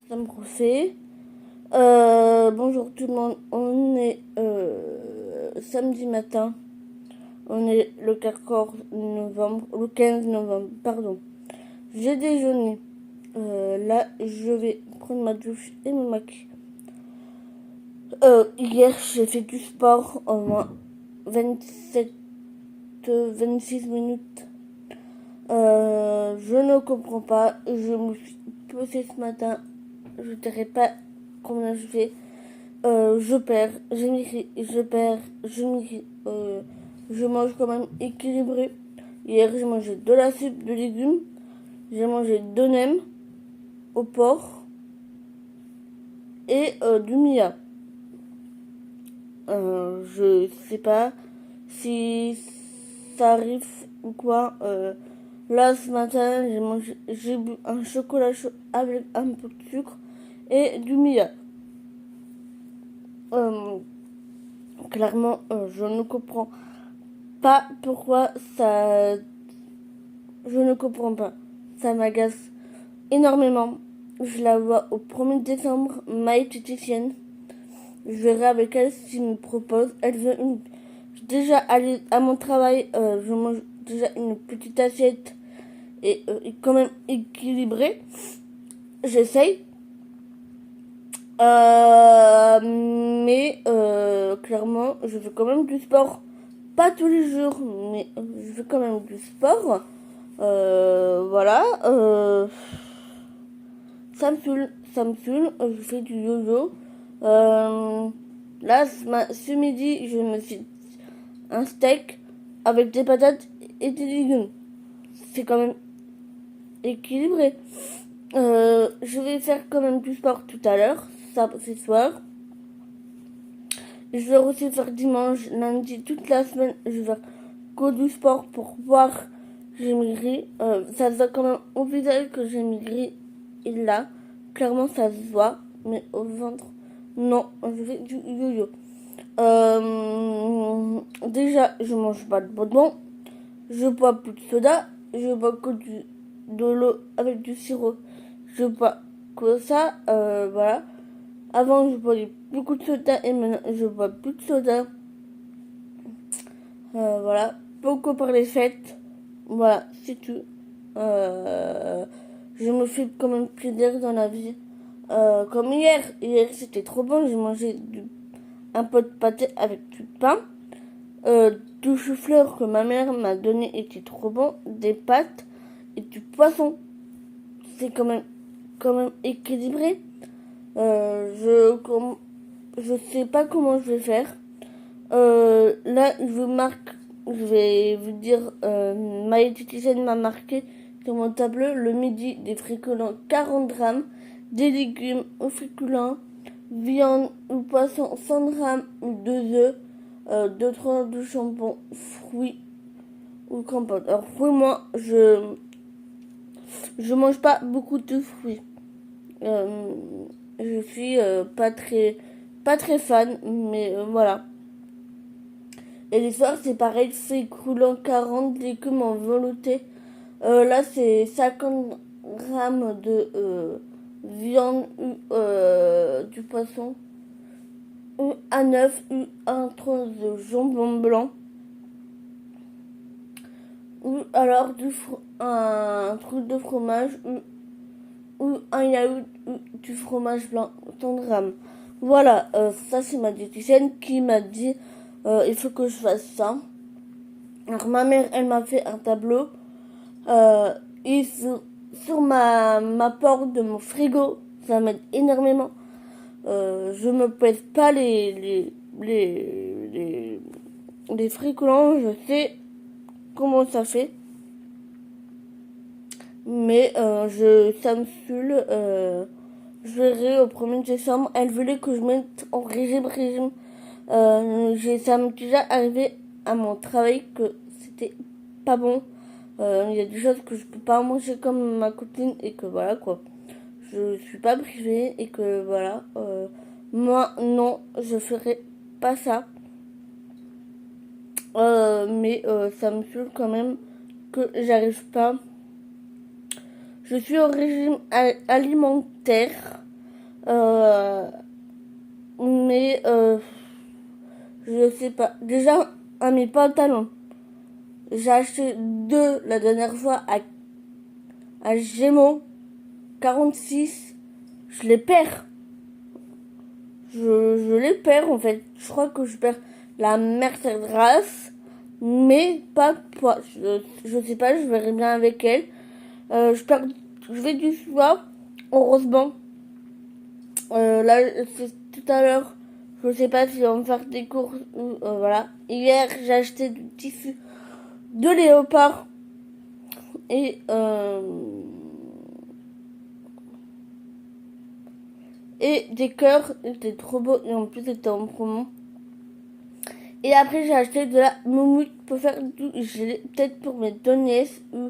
ça me refait. Bonjour tout le monde, on est samedi matin, on est le 14 novembre, le 15 novembre, pardon. J'ai déjeuné, là je vais prendre ma douche et me maquiller. Hier j'ai fait du sport au moins 27-26 minutes. Je ne comprends pas, je me suis posée ce matin, je dirais pas combien je fais. Je perds, je maigris, je perds, je maigris. Je mange quand même équilibré. Hier, j'ai mangé de la soupe de légumes. J'ai mangé de nems au porc et du mia. Je sais pas si ça arrive ou quoi. Là, ce matin, j'ai bu un chocolat chaud avec un peu de sucre et du mia. Euh, Clairement, je ne comprends pas pourquoi ça. Je ne comprends pas. Ça m'agace énormément. Je la vois au 1er décembre, ma diététicienne. Je verrai avec elle s'il me propose. Elle veut une. Déjà aller à mon travail, je mange déjà une petite assiette et quand même équilibrée. J'essaye. Mais clairement, je fais quand même du sport. Pas tous les jours, mais je fais quand même du sport. Voilà. Ça me saoule. Je fais du yo-yo. Là, ce midi, je me suis un steak avec des patates et des légumes. C'est quand même équilibré. Je vais faire quand même du sport tout à l'heure, ça ce soir. Je vais aussi faire dimanche, lundi, toute la semaine. Je vais faire que du sport pour voir j'ai maigri. Ça se voit quand même au visage que j'ai maigri. Et là, clairement, ça se voit. Mais au ventre, non, je fais du yo-yo. Déjà, je mange pas de bonbons. Je bois plus de soda. Je bois que de l'eau avec du sirop. Je bois que ça. Voilà. Avant, je bois beaucoup de soda et maintenant, je bois plus de soda. Voilà. Beaucoup par les fêtes. Voilà, c'est tout. Euh, je me fais quand même plaisir dans la vie. Comme hier. Hier, c'était trop bon. J'ai mangé un pot de pâté avec du pain. Du chou-fleur que ma mère m'a donné était trop bon. Des pâtes et du poisson. C'est quand même équilibré. Je sais pas comment je vais faire. Là, je vais vous dire, ma diététicienne m'a marqué sur mon tableau le midi des féculents 40 grammes, des légumes ou féculents, viande ou poisson 100 grammes ou 2 œufs, 2 tranches de jambon, fruits ou compote. Alors, fruits, moi, je mange pas beaucoup de fruits. Euh, je suis pas très fan, mais voilà. Et les soirs, c'est pareil, féculents 40, légumes en velouté. Là, c'est 50 grammes de viande ou du poisson, ou un œuf, ou un tronc de jambon blanc, ou alors un truc de fromage, ou un yaourt, ou du fromage blanc, 100 grammes. Voilà, ça c'est ma diététicienne qui m'a dit il faut que je fasse ça. Alors ma mère, elle m'a fait un tableau. Euh, et sur ma porte de mon frigo, ça m'aide énormément. Je me pèse pas les fricolants, je sais comment ça fait. Mais ça me saoule. Je verrai au 1er décembre. Elle voulait que je mette en régime. Ça m'est déjà arrivé à mon travail que c'était pas bon. Il y a des choses que je peux pas manger comme ma copine et que voilà quoi. Je suis pas privée et que voilà. Moi non, je ferai pas ça. Mais ça me saoule quand même que j'arrive pas. Je suis au régime alimentaire. Euh, mais je sais pas. Déjà, à mes pantalons, j'ai acheté deux la dernière fois à Gémeaux 46. Je les perds. Je les perds en fait. Je crois que je perds la Mercedes, mais pas toi. Je sais pas, je verrai bien avec elle. Je vais du soir, heureusement. Là, c'est tout à l'heure. Je sais pas si on va faire des courses ou voilà. Hier, j'ai acheté du tissu de léopard et des cœurs. C'était trop beau et en plus c'était en promo. Et après, j'ai acheté de la moumoute pour faire du gelé, peut-être pour mes deux nièces ou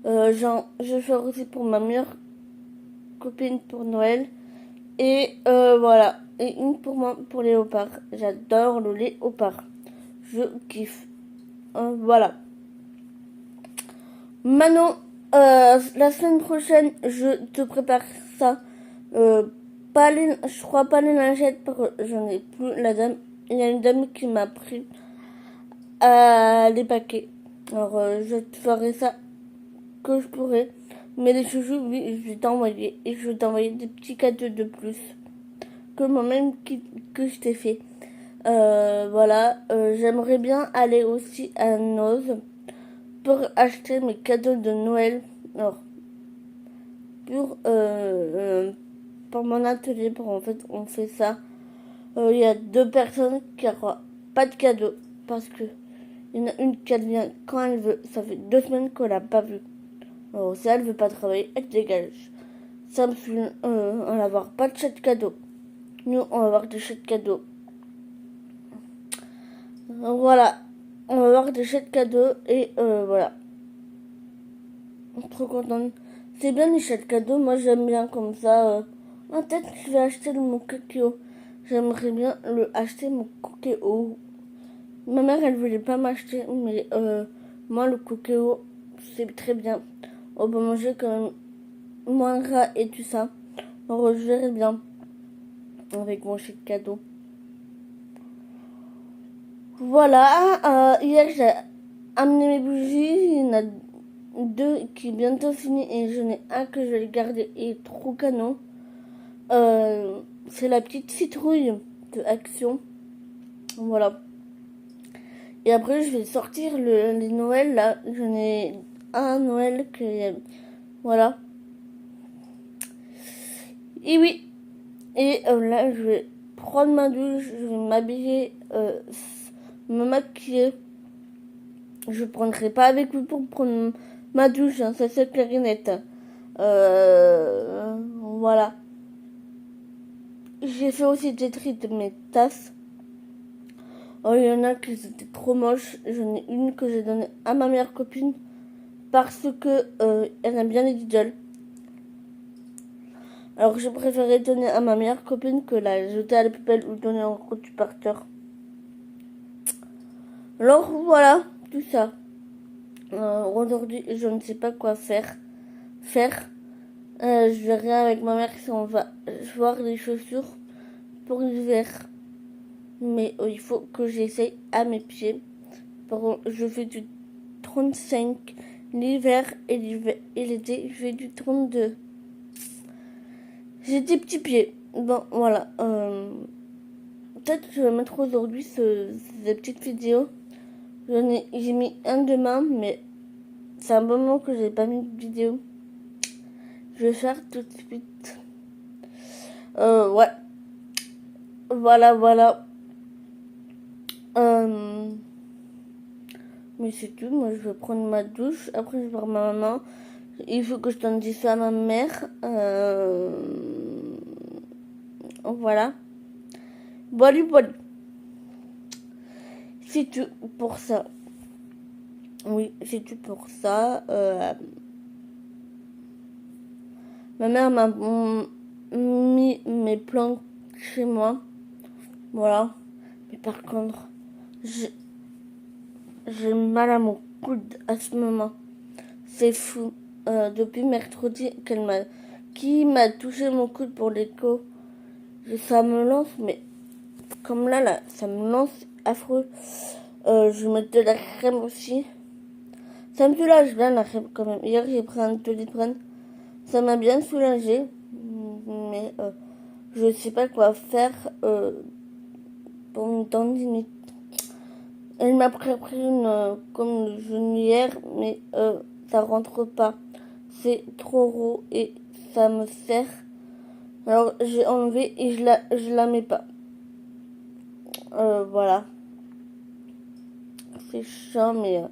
genre, je vais faire aussi pour ma meilleure copine pour Noël. Et voilà. Et une pour moi, pour léopard. J'adore le léopard. Je kiffe. Voilà. Manon, la semaine prochaine, je te prépare ça. Euh, pas les, je crois pas les lingettes parce que j'en ai plus. La dame, il y a une dame qui m'a pris les paquets. Alors, je te ferai ça que je pourrai. Mais les chouchous, oui, je vais t'envoyer. Et je vais t'envoyer des petits cadeaux de plus que moi-même que je t'ai fait. Voilà, j'aimerais bien aller aussi à Noz pour acheter mes cadeaux de Noël. Alors, pour, pour mon atelier, pour en fait, on fait ça. Il y a deux personnes qui n'auront pas de cadeaux parce que il y en a une qui vient quand elle veut. Ça fait 2 semaines qu'on l'a pas vue. Alors, si elle veut pas travailler, elle dégage. Ça me saoule, on va avoir pas de chèque cadeau. Nous, on va avoir des chèques cadeaux. Voilà, on va avoir des chèques cadeaux et voilà. Trop contente. C'est bien les chèques cadeaux, moi j'aime bien comme ça. Peut-être que je vais acheter mon Cookéo. J'aimerais bien acheter mon Cookéo. Ma mère elle voulait pas m'acheter, mais moi le Cookéo c'est très bien. On peut manger quand même moins gras et tout ça. Alors je verrai bien avec mon chèque cadeau. Voilà, hier j'ai amené mes bougies, il y en a deux qui est bientôt fini et j'en ai un que je vais garder et trop canon. C'est la petite citrouille de Action. Voilà. Et après je vais sortir les Noëls là. J'en ai un Noël que voilà. Et oui. Et là je vais prendre ma douche, je vais m'habiller, me maquiller. Je prendrai pas avec lui pour prendre ma douche, hein, ça c'est clair et net. Voilà. J'ai fait aussi des tri de mes tasses. Oh, il y en a qui étaient trop moches. J'en ai une que j'ai donnée à ma meilleure copine parce que elle aime bien les Lidl. Alors j'ai préféré donner à ma meilleure copine que la jeter à la poubelle ou donner en route par terre. Alors voilà, tout ça. Aujourd'hui, je ne sais pas quoi faire. Je verrai avec ma mère si on va voir les chaussures pour l'hiver. Mais il faut que j'essaye à mes pieds. Je fais du 35 l'hiver et l'été, je fais du 32. J'ai des petits pieds. Bon, voilà. Peut-être que je vais mettre aujourd'hui ces petites vidéos. J'ai mis un demain, mais c'est un moment que j'ai pas mis de vidéo. Je vais faire tout de suite. Ouais. Voilà. Mais c'est tout. Moi, je vais prendre ma douche. Après, je vais voir ma maman. Il faut que je donne du ça à ma mère. Voilà. Voilà. C'est tout pour ça. Oui, c'est tout pour ça. Ma mère m'a mis mes plantes chez moi. Voilà. Mais par contre, j'ai mal à mon coude à ce moment. C'est fou. Depuis mercredi qui m'a touché mon coude pour l'écho. Ça me lance, mais comme là, ça me lance affreux. Je vais mettre de la crème aussi. Ça me soulage bien la crème quand même. Hier, j'ai pris un Doliprane. Ça m'a bien soulagé. Mais je sais pas quoi faire pour une tendinite. Elle m'a pris une comme le genou hier, mais ça rentre pas. C'est trop gros et ça me serre. Alors j'ai enlevé et je la mets pas. Voilà. C'est chiant, mais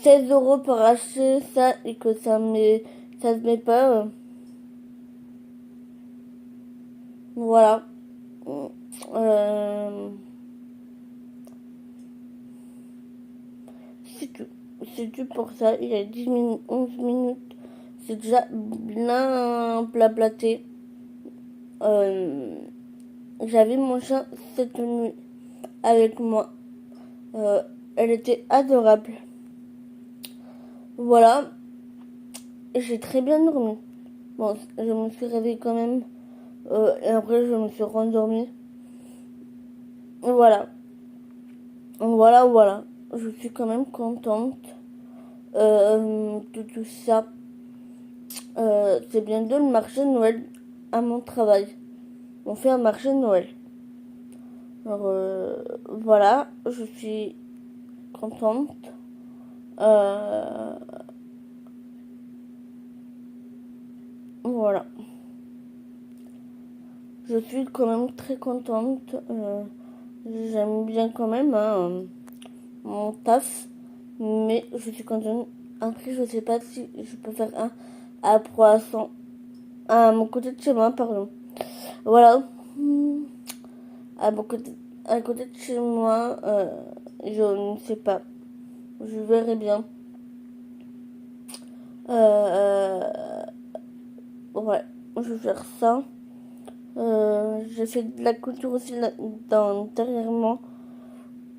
16 € pour acheter ça et que ça se met pas. Voilà. Euh, c'est tout. C'est tout pour ça. Il y a 10 minutes, 11 minutes. C'est déjà bien blablaté. J'avais mon chien cette nuit avec moi. Elle était adorable. Voilà. J'ai très bien dormi. Bon, je me suis réveillée quand même. Et après, je me suis rendormie. Voilà. Voilà. Je suis quand même contente de tout ça. C'est bientôt le marché de Noël à mon travail. On fait un marché de Noël. Alors, voilà. Je suis contente. Voilà. Je suis quand même très contente. J'aime bien quand même mon taf. Mais je suis contente. Après, je sais pas si je peux faire un à 300. À mon côté de chez moi, pardon. Voilà. À côté de chez moi, je ne sais pas. Je verrai bien. Ouais, je vais faire ça. J'ai fait de la couture aussi derrière moi.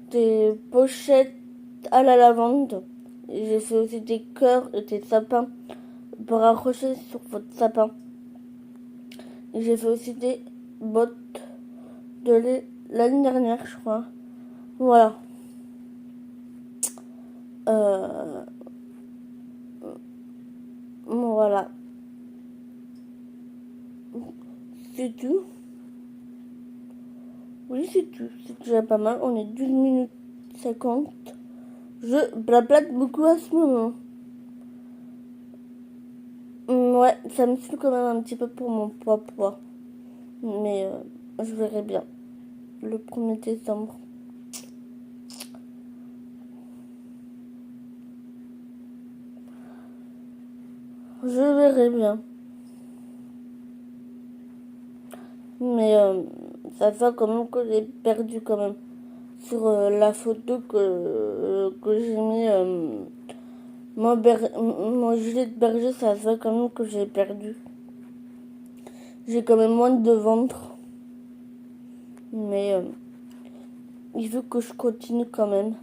Des pochettes à la lavande. Et j'ai fait aussi des cœurs et des sapins pour accrocher sur votre sapin. Et j'ai fait aussi des bottes de l'année dernière, je crois. Voilà. Voilà. C'est tout. Oui, c'est tout. C'est déjà pas mal. On est 12 minutes 50. Je blablate beaucoup à ce moment. Ouais, ça me suit quand même un petit peu pour mon poids. Mais je verrai bien. Le 1er décembre. Je verrai bien. Mais ça fait quand même que j'ai perdu quand même. Sur la photo que j'ai mis mon gilet de berger, ça fait quand même que j'ai perdu. J'ai quand même moins de ventre. Mais il veut que je continue quand même.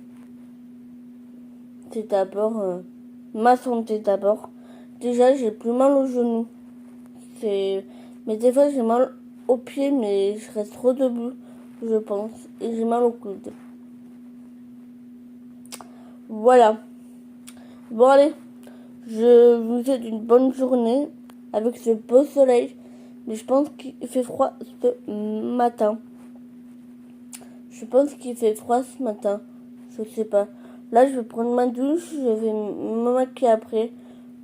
C'est d'abord ma santé d'abord. Déjà, j'ai plus mal au genou. Mais des fois, j'ai mal aux pieds, mais je reste trop debout, je pense. Et j'ai mal au coude. Voilà. Bon, allez. Je vous souhaite une bonne journée avec ce beau soleil. Mais je pense qu'il fait froid ce matin. Je pense qu'il fait froid ce matin. Je sais pas. Là, je vais prendre ma douche. Je vais me maquiller après.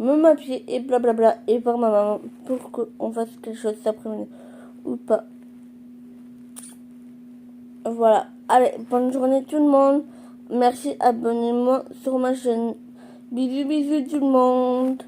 Me maquiller et blablabla. Et voir ma maman pour qu'on fasse quelque chose cet après-midi. Ou pas. Voilà. Allez, bonne journée tout le monde. Merci, abonnez-moi sur ma chaîne. Bisous, bisous tout le monde.